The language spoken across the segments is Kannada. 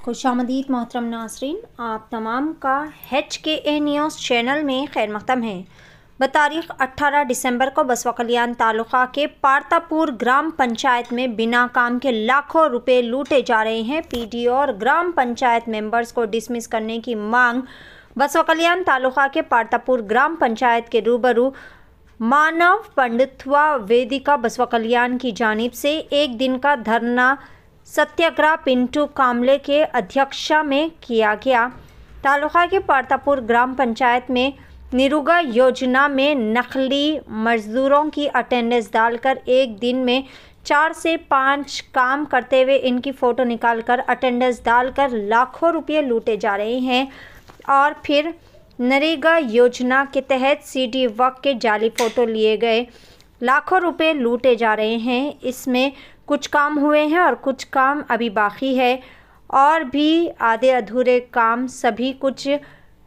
खुशामदीद मोहतरम नासरीन, आप तमाम का HKA न्यूज़ चैनल में खैर मक़दम है। बतारीख़ 18 दिसंबर को बसवा कल्याण तालुका के पारतापुर ग्राम पंचायत में बिना काम के लाखों रुपए लूटे जा रहे हैं। PDO और ग्राम पंचायत मेंबर्स को डिसमिस करने की मांग बसवा कल्याण तालुका के पारतापुर ग्राम पंचायत के रूबरू मानव पंडित्व वेदिका बसवा कल्याण की जानिब से एक दिन का धरना सत्याग्रह पिंटू कामले के अध्यक्षता में किया गया। तालुका के पारतापुर ग्राम पंचायत में निरुगा योजना में नकली मजदूरों की अटेंडेंस डालकर एक दिन में 4 से 5 काम करते हुए इनकी फ़ोटो निकालकर अटेंडेंस डालकर लाखों रुपये लूटे जा रहे हैं और फिर नरेगा योजना के तहत CD वर्क के जाली फ़ोटो लिए गए लाखों रुपए लूटे जा रहे हैं। इसमें कुछ काम हुए हैं और कुछ काम अभी बाकी है और भी आधे अधूरे काम सभी कुछ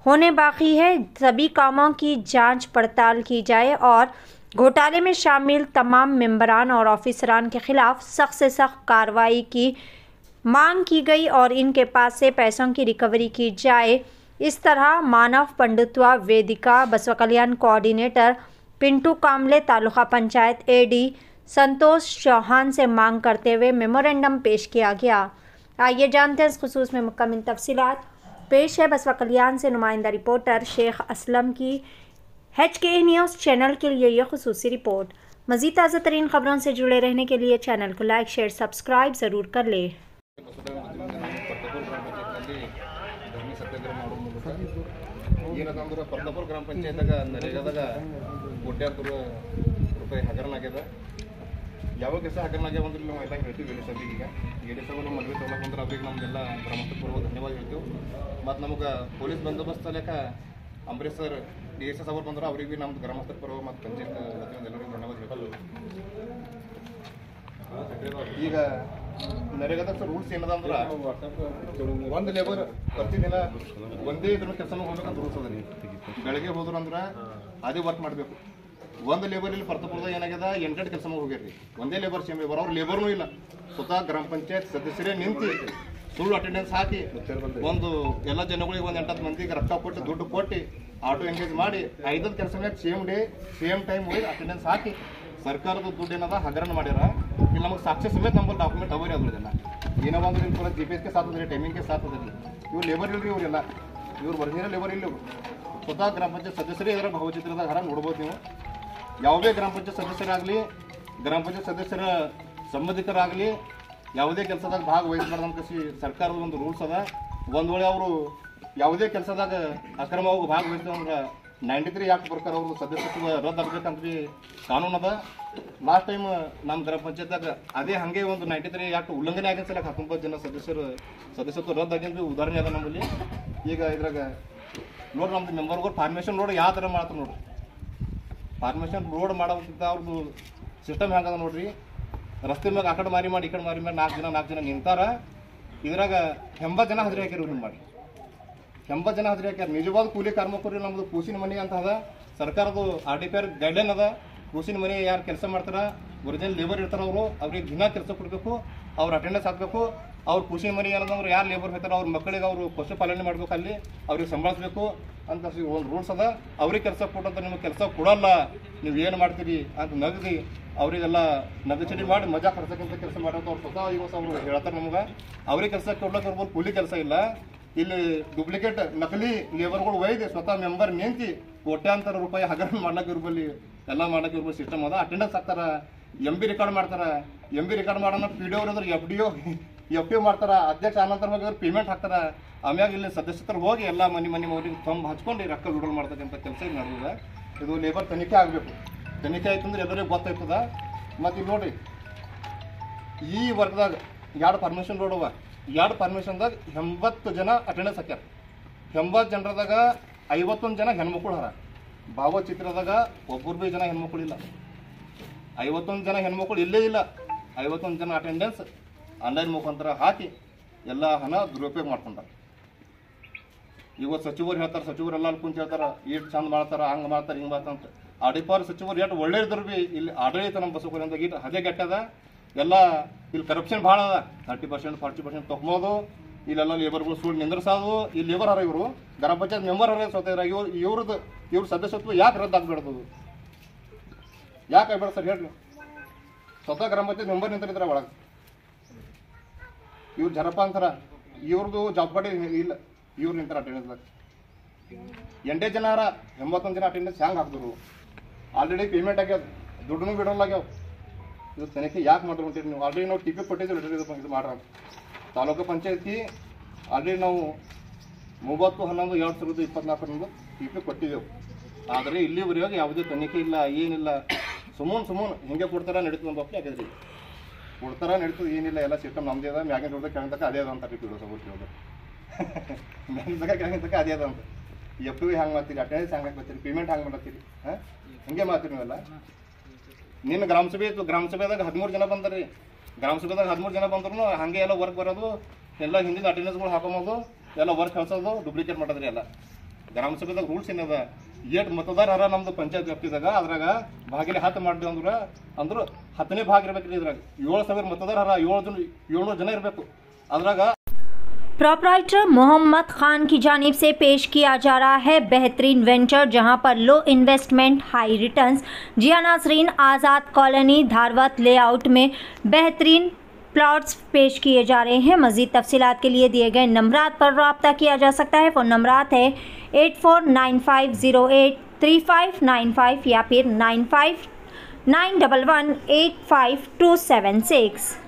होने बाकी है। सभी कामों की जांच पड़ताल की जाए और घोटाले में शामिल तमाम मेंबरान और ऑफिसरान के खिलाफ सख्त से सख्त कार्रवाई की मांग की गई और इनके पास से पैसों की रिकवरी की जाए। इस तरह मानव पंडित्व वेदिका बसवा कल्याण कोऑर्डिनेटर पिंटू कामले तालुका पंचायत AD संतोष चौहान से मांग करते हुए मेमोरेंडम पेश किया गया। आइए जानते हैं इस खुसूस में मुकम्मल तफसीलात। पेश है बसवा कल्याण से नुमाइंदा रिपोर्टर शेख असलम की HKA न्यूज़ चैनल के लिए यह खुसूसी रिपोर्ट। मज़ीद ताज़ा तरीन खबरों से जुड़े रहने के लिए चैनल को लाइक शेयर सब्सक्राइब ज़रूर कर ले। ಏನಂದ್ರೆ ಪರ್ತಾಪುರ ಗ್ರಾಮ ಪಂಚಾಯತ್ದಾಗ ನರೇಗಾದಾಗ ಕೋಟ್ಯಾಂತರ ರೂಪಾಯಿ ಹಗರಣ ಆಗ್ಯದ. ಯಾವ ಕೆಲಸ ಹಗರಣ ಆಗ್ಯಾವ ಅಂದ್ರೆ ನಾವು ಎಲ್ಲ ಹೇಳ್ತೀವಿ ಎಡಿ ಸಭೆಗೆ. ಈಗ ಎಡಿ ಸಭೆ ನಮ್ಮ ಮನವಿ ತೊಗೊಳಕ್ಕೆ ಅಂದ್ರೆ ಅವ್ರಿಗೆ ನಮ್ದೆಲ್ಲ ಗ್ರಾಮಸ್ಥಪೂರ್ವ ಧನ್ಯವಾದ ಹೇಳ್ತೀವಿ. ಮತ್ತು ನಮಗೆ ಪೊಲೀಸ್ ಬಂದೋಬಸ್ತ್ ಲೆಕ್ಕ ಅಂಬರೀಶ್ ಸರ್ DSS ಅವರು ಬಂದ್ರೆ ಅವ್ರಿಗೆ ನಮ್ದು ಗ್ರಾಮಸ್ಥಪೂರ್ವ ಮತ್ತು ಪಂಚಾಯತ್ ವತಿಯಿಂದ ಎಲ್ಲರಿಗೂ ಧನ್ಯವಾದ ಹೇಳ್ತೀವಿ. ಈಗ ನರೇಗಾದ ರೂಲ್ಸ್ ಏನದ ಅಂದ್ರೆ ಒಂದು ಲೇಬರ್ ಪ್ರತಿದಿನ ಒಂದೇ ಇದ್ರ ಕೆಲಸ ಹೋಗ್ಬೇಕಂತ ರೂಲ್ಸ್ ಅದ ರೀ. ಬೆಳಗ್ಗೆ ಹೋದ್ರು ಅಂದ್ರೆ ಅದೇ ವರ್ಕ್ ಮಾಡಬೇಕು. ಒಂದು ಲೇಬರ್ ಇಲ್ಲಿ ಪರ್ತಾಪುರದಾಗ ಏನಾಗ್ಯದ 8 ಕೆಲಸ ಹೋಗ್ಯಾರ್ರಿ. ಒಂದೇ ಲೇಬರ್ ಸೇಮ್ ಲೇಬರ್ ಅವ್ರು ಲೇಬರ್ನೂ ಇಲ್ಲ. ಸ್ವತಃ ಗ್ರಾಮ ಪಂಚಾಯತ್ ಸದಸ್ಯರೇ ನಿಂತು ಸುಳ್ಳು ಅಟೆಂಡೆನ್ಸ್ ಹಾಕಿ ಒಂದು ಎಲ್ಲ ಜನಗಳಿಗೆ ಒಂದು 8 ಮಂದಿಗೆ ರೊಕ್ಕ ಕೊಟ್ಟು ದುಡ್ಡು ಕೊಟ್ಟು ಆಟೋ ಎಂಗೇಜ್ ಮಾಡಿ 5 ಕೆಲಸ ಮೇಲೆ ಸೇಮ್ ಡೇ ಸೇಮ್ ಟೈಮ್ ಹೋಗಿ ಅಟೆಂಡೆನ್ಸ್ ಹಾಕಿ ಸರ್ಕಾರದ ದುಡ್ಡು ಏನದ ಹಗರಣ ಮಾಡ್ಯಾರ. ಇಲ್ಲಿ ನಮಗೆ ಸಾಕ್ಷಿ ಸಮೇತ ನಮ್ಮಲ್ಲಿ ಡಾಕ್ಯುಮೆಂಟ್ ಅವರೇ ಅದ್ರದೆಲ್ಲ ಏನವ ಅಂದ್ರೆ ಇಲ್ಲಿ ಪೂರ GPS ಗೆ ಸಾಥ್ ಅದ್ರಿ, ಟೈಮಿಂಗ್ಗೆ ಸಾಥ್ ಅದ್ರಿ. ಇವ್ರು ಲೇಬರ್ ಇಲ್ರಿ, ಇವರೆಲ್ಲ ಇವ್ರು ಒರಿಜಿನಲ್ ಲೇಬರ್ ಇಲ್ಲ. ಸ್ವತಃ ಗ್ರಾಮ ಪಂಚಾಯತ್ ಸದಸ್ಯರೇ ಇದರ ಭಾವಚಿತ್ರದಾಗ ಹರ ನೋಡ್ಬೋದು ನೀವು. ಯಾವುದೇ ಗ್ರಾಮ ಪಂಚಾಯತ್ ಸದಸ್ಯರಾಗಲಿ ಗ್ರಾಮ ಪಂಚಾಯತ್ ಸದಸ್ಯರ ಸಂಬಂಧಿಕರಾಗಲಿ ಯಾವುದೇ ಕೆಲಸದಾಗ ಭಾಗವಹಿಸಬಾರ್ದಂತ ಸರ್ಕಾರದ ಒಂದು ರೂಲ್ಸ್ ಅದ. ಒಂದು ವೇಳೆ ಅವರು ಯಾವುದೇ ಕೆಲಸದಾಗ ಅಕ್ರಮವಾಗಿ ಭಾಗವಹಿಸಿದ ಅಂದ್ರೆ 93 ಆಕ್ಟ್ ಪ್ರಕಾರ ಅವ್ರದ್ದು ಸದಸ್ಯತ್ವ ರದ್ದು ಆಗ್ಬೇಕಂತ ಕಾನೂನು ಅದ. ಲಾಸ್ಟ್ ಟೈಮ್ ನಮ್ಮ ಗ್ರಾಮ ಪಂಚಾಯತ್ದಾಗ ಅದೇ ಹಾಗೆ ಒಂದು 93 ಆಕ್ಟ್ ಉಲ್ಲಂಘನೆ ಆಗಿನ ಸಲ 19 ಜನ ಸದಸ್ಯತ್ವ ರದ್ದು ಆಗಿದ್ದು ಉದಾಹರಣೆ ಅದ ನಮ್ಮಲ್ಲಿ. ಈಗ ಇದ್ರಾಗ ನೋಡ್ರಿ ನಮ್ದು ಮೆಂಬರ್ಗಳು ಫಾರ್ಮೇಷನ್ ರೋಡ್ ಯಾವ ಥರ ಮಾಡ್ತಾರೆ ನೋಡ್ರಿ. ಫಾರ್ಮೇಷನ್ ರೋಡ್ ಮಾಡೋಕ್ಕಿಂತ ಅವ್ರದ್ದು ಸಿಸ್ಟಮ್ ಹೆಂಗದ ನೋಡ್ರಿ. ರಸ್ತೆ ಮ್ಯಾಗ ಆ ಕಡೆ ಮಾರಿ ಮಾಡಿ ಈ ಕಡೆ ಮಾರಿ ಮಾಡಿ 4 ಜನ ನಿಂತಾರ. ಇದ್ರಾಗ 80 ಜನ ಹಾಜರಿ ಹಾಕಿರಿ. ಹಿಂಗೆ ಮಾಡಿ 80 ಜನ ಹಾಜರಿ ಹಾಕ್ಯಾರ. ನಿಜವಾದ ಕೂಲಿ ಕಾರ್ಮಿಕರು ನಮ್ಮದು ಕೂಸಿನ ಮನೆ ಅಂತ ಅದ. ಸರ್ಕಾರದ RDPR ಗೈಡ್ಲೈನ್ ಅದ. ಕೂಸಿನ ಮನೆ ಯಾರು ಕೆಲಸ ಮಾಡ್ತಾರ ಒರಿಜಿನಲ್ ಲೇಬರ್ ಇರ್ತಾರ ಅವ್ರಿಗೆ ದಿನ ಕೆಲಸ ಕೊಡಬೇಕು, ಅವ್ರ ಅಟೆಂಡೆನ್ಸ್ ಹಾಕಬೇಕು. ಅವ್ರ ಕೂಸಿನ ಮನೆ ಏನಂದ್ರೆ ಯಾರು ಲೇಬರ್ ಹೋಗ್ತಾರ ಅವ್ರ ಮಕ್ಕಳಿಗೆ ಅವರು ಪಶುಪಾಲನೆ ಮಾಡ್ಬೇಕು, ಅಲ್ಲಿ ಅವ್ರಿಗೆ ಸಂಭಾಳಿಸ್ಬೇಕು ಅಂತ ಒಂದು ರೂಲ್ಸ್ ಅದ. ಅವ್ರಿಗೆ ಕೆಲಸ ಕೊಟ್ಟಂತ ನಿಮಗೆ ಕೆಲಸ ಕೊಡಲ್ಲ, ನೀವು ಏನು ಮಾಡ್ತೀರಿ ಅಂತ ನಗದಿ ಅವರಿಗೆಲ್ಲ ನಗಚಡಿ ಮಾಡಿ ಮಜಾ ಕರ್ಸಕ್ಕಂತ ಕೆಲಸ ಮಾಡೋದು ಅವ್ರು ಸ್ವತಃ ಇವತ್ತು ಅವ್ರು ಹೇಳ್ತಾರೆ ನಮ್ಗೆ. ಅವ್ರಿಗೆ ಕೆಲಸ ಕೊಡ್ಲಕ್ಕೆ ಇರ್ಬೋದು, ಕೂಲಿ ಕೆಲಸ ಇಲ್ಲ. ಇಲ್ಲಿ ಡೂಪ್ಲಿಕೇಟ್ ನಕಲಿ ಲೇಬರ್ಗಳು ಒಯ್ದು ಸ್ವತಃ ಮೆಂಬರ್ ನಿಂತು ಕೋಟ್ಯಾಂತರ ರೂಪಾಯಿ ಹಗರಣ ಮಾಡ್ಲಕ್ಕೆ ಇರ್ಬಲ್ಲಿ ಎಲ್ಲ ಮಾಡಕ್ಕೆ ಇರ್ಬೋದು ಸಿಸ್ಟಮ್ ಅದ. ಅಟೆಂಡೆನ್ಸ್ ಹಾಕ್ತಾರ, MB ರೆಕಾರ್ಡ್ ಮಾಡ್ತಾರ. MB ರೆಕಾರ್ಡ್ ಮಾಡೋಣ PDO ಅವ್ರದ್ರ FDO ಮಾಡ್ತಾರ. ಅಧ್ಯಕ್ಷ ಆನಂತರ ಹೋಗಿ ಪೇಮೆಂಟ್ ಹಾಕ್ತಾರ. ಆಮ್ಯಾಗ ಇಲ್ಲಿ ಸದಸ್ಯರು ಹೋಗಿ ಎಲ್ಲ ಮನೆ ಅವ್ರಿಗೆ ತಂಬ ಹಚ್ಕೊಂಡು ರೊಕ್ಕ ವಿಡ್ರಾಲ್ ಮಾಡ್ತಕ್ಕಂಥ ಕೆಲಸ ಈಗ ನಡೆದಿದೆ. ಇದು ಲೇಬರ್ ತನಿಖೆ ಆಗಬೇಕು. ತನಿಖೆ ಆಯ್ತು ಅಂದ್ರೆ ಎಲ್ಲರಿಗೂ ಗೊತ್ತಾಯ್ತದ. ಮತ್ತು ಇಲ್ಲಿ ನೋಡ್ರಿ, ಈ ವರ್ಗದಾಗ 2 ಪರ್ಮಿಷನ್ ರೋಡ್ ಅವ. 2 ಪರ್ಮಿಷನ್ದಾಗ 80 ಜನ ಅಟೆಂಡೆನ್ಸ್ ಹಾಕ್ಯಾರ. 80 ಜನರದಾಗ 51 ಜನ ಹೆಣ್ಮಕ್ಳು ಹರ. ಭಾವಚಿತ್ರದಾಗ ಒಬ್ಬರು ಭೀ ಜನ ಹೆಣ್ಮಕ್ಳು ಇಲ್ಲ. 51 ಜನ ಹೆಣ್ಮಕ್ಳು ಇಲ್ಲೇ ಇಲ್ಲ. 51 ಜನ ಅಟೆಂಡೆನ್ಸ್ ಆನ್ಲೈನ್ ಮುಖಾಂತರ ಹಾಕಿ ಎಲ್ಲ ಹಣ ದುರುಪಯೋಗ ಮಾಡ್ಕೊಂಡಾರ. ಇವತ್ತು ಸಚಿವರು ಹೇಳ್ತಾರೆ, ಸಚಿವರೆಲ್ಲ ಅಲ್ಲಿ ಕುಂತ ಹೇಳ್ತಾರೆ ಎಷ್ಟು ಚಂದ ಮಾಡ್ತಾರೆ, ಹಂಗೆ ಮಾಡ್ತಾರೆ, ಹಿಂಗೆ ಮಾಡ್ತಾರೆ ಅಂತ. RDPR ಸಚಿವರು ಎಷ್ಟು ಒಳ್ಳೆ ಇದ್ರು ಭೀ ಇಲ್ಲಿ ಆಡಳಿತ ನಮ್ಮ ಬಸವಕಲ್ಯಾಣದಾಗ ಇಟ್ಟು ಹದಗೆಟ್ಟದ. ಎಲ್ಲ ಇಲ್ಲಿ ಕರಪ್ಷನ್ ಭಾಳ ಅದ. 30% 40% ತೊಗೊಬೋದು. ಇಲ್ಲೆಲ್ಲ ಲೇಬರ್ಗಳು ಸುಳ್ಳು ನಿಂದ್ರಸಾದು ಈ ಲೇಬರ್ ಹರ ಇವರು ಗ್ರಾಮ ಪಂಚಾಯತ್ ಮೆಂಬರ್ ಹರ ಸೋತಿರ ಇವ್ರ ಸದಸ್ಯತ್ವ ಯಾಕೆ ರದ್ದು ಆಗ್ಬಿಡ್ದು ಯಾಕೆ ಆಗ್ಬೇಡ ಸರ್ ಹೇಳ್ರಿ ಸ್ವತಃ ಗ್ರಾಮ ಪಂಚಾಯತ್ ಮೆಂಬರ್ ನಿಂತಿರ್ತಾರೆ ಒಳಗೆ ಇವ್ರು ಜರಪ್ಪ ಅಂತಾರ ಇವ್ರದ್ದು ಜವಾಬ್ದಾರಿ ಇಲ್ಲ ಇವ್ರು ನಿಂತಾರ ಅಟೆಂಡೆನ್ಸ್ 8 ಜನ 81 ಜನ ಅಟೆಂಡೆನ್ಸ್ ಹ್ಯಾಂಗೆ ಹಾಕಿದ್ರು ಆಲ್ರೆಡಿ ಪೇಮೆಂಟ್ ಆಗ್ಯಾವ ದುಡ್ಡು ಬಿಡೋಲ್ಲ ಆಗ್ಯಾವ ಇದು ತನಿಖೆ ಯಾಕೆ ಮಾಡ್ರು ಅಂತೀರಿ ನೀವು ಆಲ್ರೆಡಿ ನಾವು ಟಿ ಪಿ ಕೊಟ್ಟಿದ್ದೀವಿ ಇದು ಮಾಡ್ರ ತಾಲೂಕು ಪಂಚಾಯತಿ ಆಲ್ರೆಡಿ ನಾವು 30/11/2024 ಟಿ ಪಿ ಕೊಟ್ಟಿದ್ದೆವು ಆದರೆ ಇಲ್ಲಿವರೆಗೆ ಯಾವುದೇ ತನಿಖೆ ಇಲ್ಲ ಏನಿಲ್ಲ ಸುಮ್ಮನೆ ಹಿಂಗೆ ಕೊಡ್ತಾರ ನಡೀತದೆ ಒಂದು ಒಪ್ಪಿ ಆಗಿದ್ರಿ ಕೊಡ್ತಾರ ನಡೀತದೆ ಏನಿಲ್ಲ ಎಲ್ಲ ಸಿಸ್ಟಮ್ ನಮ್ಮದೇ ಅದ ಮ್ಯಾಗಿನ ರೋಡ್ದಾಗ ಕೆಳಗೆ ತಕ್ಕ ಅದೇ ಅದ ಅಂತ ಬಿಡೋ ಸಬೋದು ಮ್ಯಾಗಿನ ತಕ್ಕ ಕೆಳಗಿನ ತಕ್ಕ ಅದೇ ಅದ ಅಂತ ಎಫ್ ವಿ ಹ್ಯಾಂಗೆ ಮಾಡ್ತೀರಿ ಅಟೆಂಡೆನ್ಸ್ ಹ್ಯಾಂಗೆ ಮಾಡ್ತೀರಿ ಪೇಮೆಂಟ್ ಹ್ಯಾಂಗೆ ಮಾಡ್ತೀರಿ ಹಾಂ ಹಿಂಗೆ ಮಾಡ್ತೀರಿ ನೀವೆಲ್ಲ ನಿನ್ನ ಗ್ರಾಮ ಸಭೆದಾಗ 13 ಜನ ಬಂದ್ರಿ ಗ್ರಾಮ ಸಭೆದಾಗ 13 ಜನ ಬಂದ್ರು ಹಾಗೆ ಎಲ್ಲ ವರ್ಕ್ ಬರೋದು ಎಲ್ಲ ಹಿಂದಿನ ಅಟೆಂಡೆನ್ಸ್ಗಳು ಹಾಕೊಂಬೋದು ಎಲ್ಲ ವರ್ಕ್ ಕಳ್ಸೋದು ಡುಪ್ಲಿಕೇಟ್ ಮಾಡೋದ್ರಿ ಎಲ್ಲ ಗ್ರಾಮ ಸಭೆದಾಗ ರೂಲ್ಸ್ ಏನದ ಎಷ್ಟು ಮತದಾರ ನಮ್ದು ಪಂಚಾಯತ್ ವ್ಯಾಪ್ತಿದಾಗ ಅದ್ರಾಗ ಭಾಗಿಲೆ 10 ಮಾಡಿದ್ವಿ ಅಂದ್ರೆ 10ನೇ ಭಾಗ ಇರ್ಬೇಕ್ರಿ ಇದ್ರಾಗ 7,000 ಮತದಾರ 700 ಜನ ಇರಬೇಕು ಅದ್ರಾಗ प्रोपराइटर मोहम्मद खान की जानिब से पेश किया जा रहा है बेहतरीन वेंचर जहां पर लो इन्वेस्टमेंट हाई रिटर्न्स। जी हाँ नाज़रीन, आज़ाद कॉलोनी धारवत लेआउट में बेहतरीन प्लॉट्स पेश किए जा रहे हैं। मज़ीद तफसीलात के लिए दिए गए नंबरात पर रब्ता किया जा सकता है। फ़ोन नंबरात है 8495083595 या फिर 9591185276।